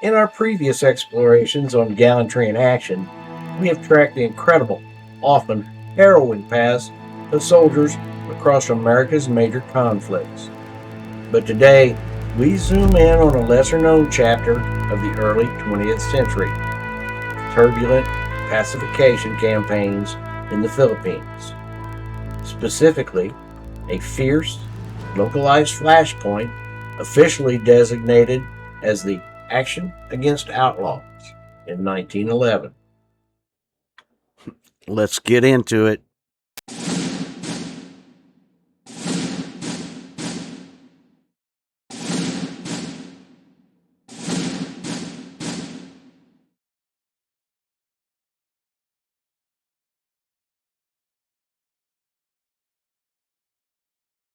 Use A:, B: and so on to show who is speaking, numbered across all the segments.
A: In our previous explorations on gallantry in action, we have tracked the incredible, often harrowing paths of soldiers across America's major conflicts. But today, we zoom in on a lesser known chapter of the early 20th century: turbulent pacification campaigns in the Philippines. Specifically, a fierce, localized flashpoint officially designated as the Action Against Outlaws in 1911.
B: Let's get into it.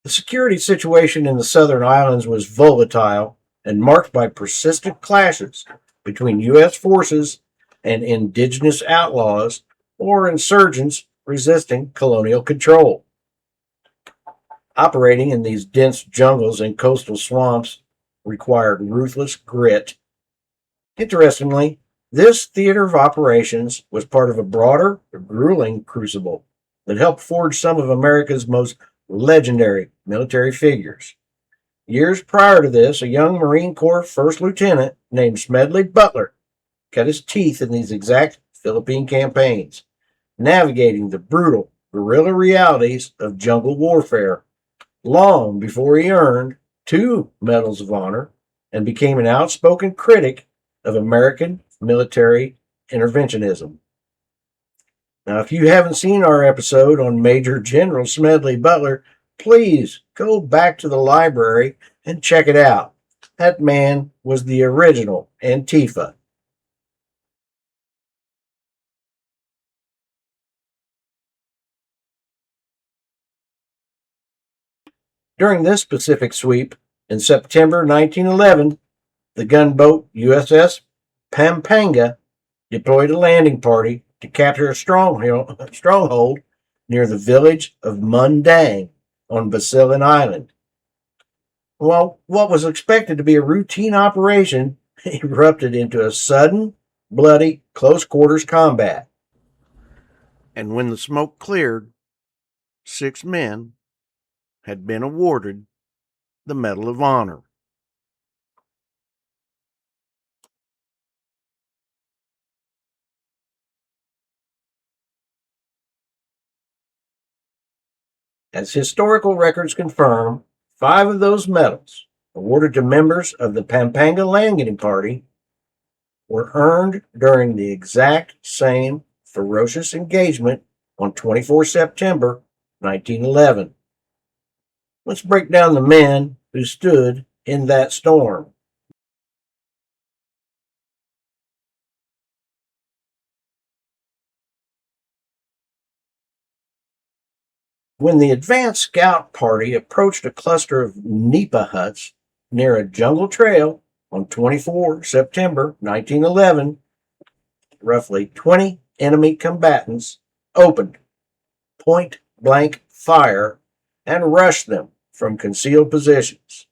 A: The security situation in the southern islands was volatile and marked by persistent clashes between U.S. forces and indigenous outlaws or insurgents resisting colonial control. Operating in these dense jungles and coastal swamps required ruthless grit. Interestingly, this theater of operations was part of a broader, grueling crucible that helped forge some of America's most legendary military figures. Years prior to this, a young Marine Corps first lieutenant named Smedley Butler cut his teeth in these exact Philippine campaigns, navigating the brutal guerrilla realities of jungle warfare long before he earned 2 Medals of Honor and became an outspoken critic of American military interventionism. Now, if you haven't seen our episode on Major General Smedley Butler, please go back to the library and check it out. That man was the original Antifa. During this Pacific sweep, in September 1911, the gunboat USS Pampanga deployed a landing party to capture a stronghold near the village of Mundang on Basilan Island. Well, what was expected to be a routine operation erupted into a sudden, bloody, close-quarters combat.
B: And when the smoke cleared, 6 men had been awarded the Medal of Honor.
A: As historical records confirm, 5 of those medals, awarded to members of the Pampanga landing party, were earned during the exact same ferocious engagement on 24 September 1911. Let's break down the men who stood in that storm. When the advance scout party approached a cluster of nipa huts near a jungle trail on 24 September 1911, roughly 20 enemy combatants opened point-blank fire and rushed them from concealed positions.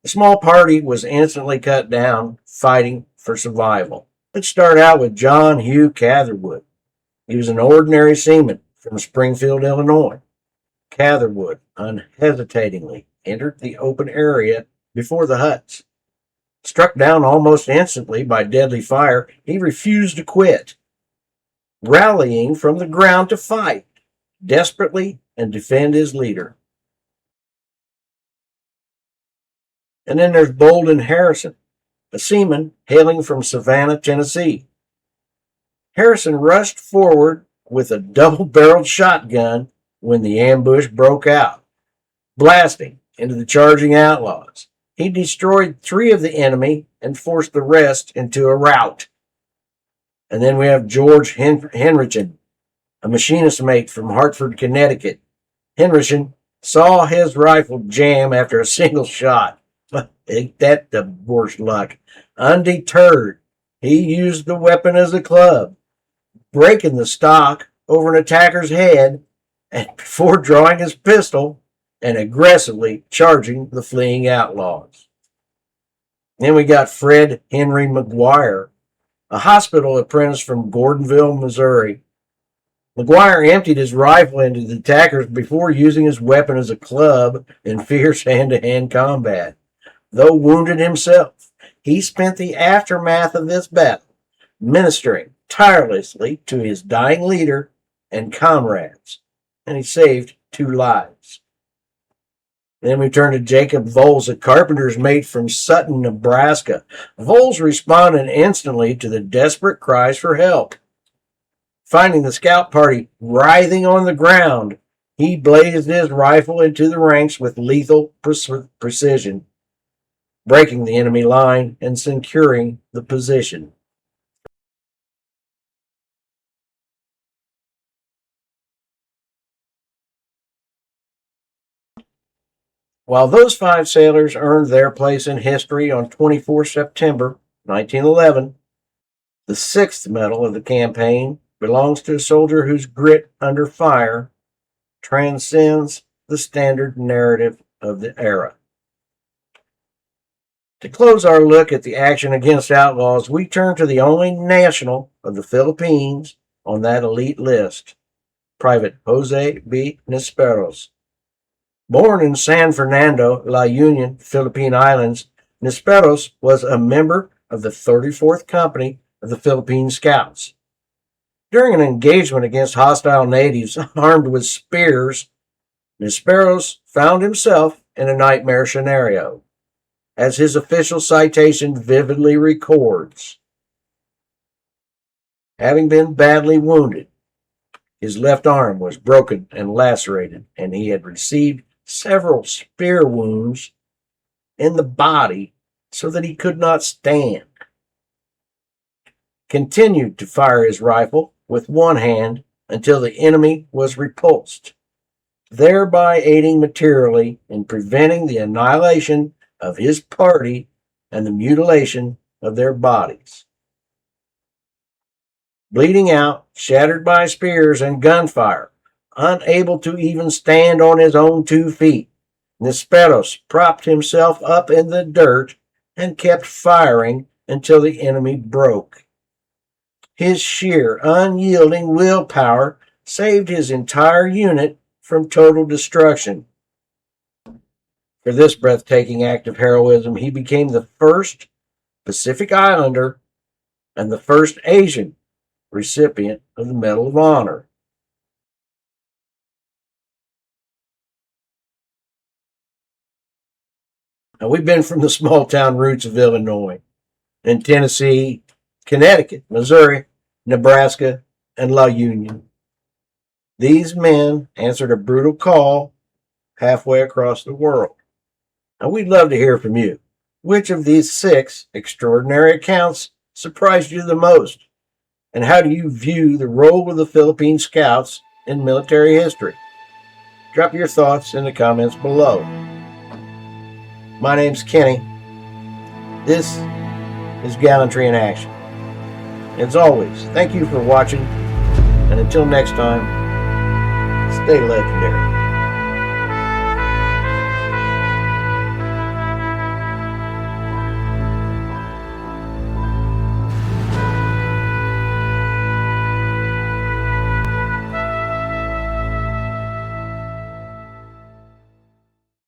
A: The small party was instantly cut down, fighting for survival. Let's start out with John Hugh Catherwood. He was an ordinary seaman from Springfield, Illinois. Catherwood unhesitatingly entered the open area before the huts. Struck down almost instantly by deadly fire, he refused to quit, rallying from the ground to fight desperately and defend his leader. And then there's Bolden Harrison, a seaman hailing from Savannah, Tennessee. Harrison rushed forward with a double-barreled shotgun when the ambush broke out, blasting into the charging outlaws. He destroyed 3 of the enemy and forced the rest into a rout. And then we have George Henrichin, a machinist mate from Hartford, Connecticut. Henrichin saw his rifle jam after a single shot. Ain't that the worst luck? Undeterred, he used the weapon as a club, breaking the stock over an attacker's head and before drawing his pistol and aggressively charging the fleeing outlaws. Then we got Fred Henry McGuire, a hospital apprentice from Gordonville, Missouri. McGuire emptied his rifle into the attackers before using his weapon as a club in fierce hand-to-hand combat. Though wounded himself, he spent the aftermath of this battle ministering tirelessly to his dying leader and comrades, and he saved 2 lives. Then we turn to Jacob Voles, a carpenter's mate from Sutton, Nebraska. Voles responded instantly to the desperate cries for help. Finding the scout party writhing on the ground, he blazed his rifle into the ranks with lethal precision, breaking the enemy line and securing the position. While those 5 sailors earned their place in history on 24 September 1911, the 6th medal of the campaign belongs to a soldier whose grit under fire transcends the standard narrative of the era. To close our look at the Action Against Outlaws, we turn to the only national of the Philippines on that elite list, Private Jose B. Nisperos. Born in San Fernando, La Union, Philippine Islands, Nisperos was a member of the 34th Company of the Philippine Scouts. During an engagement against hostile natives armed with spears, Nisperos found himself in a nightmare scenario, as his official citation vividly records. Having been badly wounded, his left arm was broken and lacerated, and he had received several spear wounds in the body so that he could not stand. Continued to fire his rifle with one hand until the enemy was repulsed, thereby aiding materially in preventing the annihilation of his party and the mutilation of their bodies. Bleeding out, shattered by spears and gunfire, unable to even stand on his own 2 feet, Nisperos propped himself up in the dirt and kept firing until the enemy broke. His sheer, unyielding willpower saved his entire unit from total destruction. For this breathtaking act of heroism, he became the first Pacific Islander and the first Asian recipient of the Medal of Honor. Now, we've been from the small town roots of Illinois and Tennessee, Connecticut, Missouri, Nebraska, and La Union. These men answered a brutal call halfway across the world. Now, we'd love to hear from you. Which of these 6 extraordinary accounts surprised you the most? And how do you view the role of the Philippine Scouts in military history? Drop your thoughts in the comments below. My name's Kenny. This is Gallantry in Action. As always, thank you for watching, and until next time, stay legendary.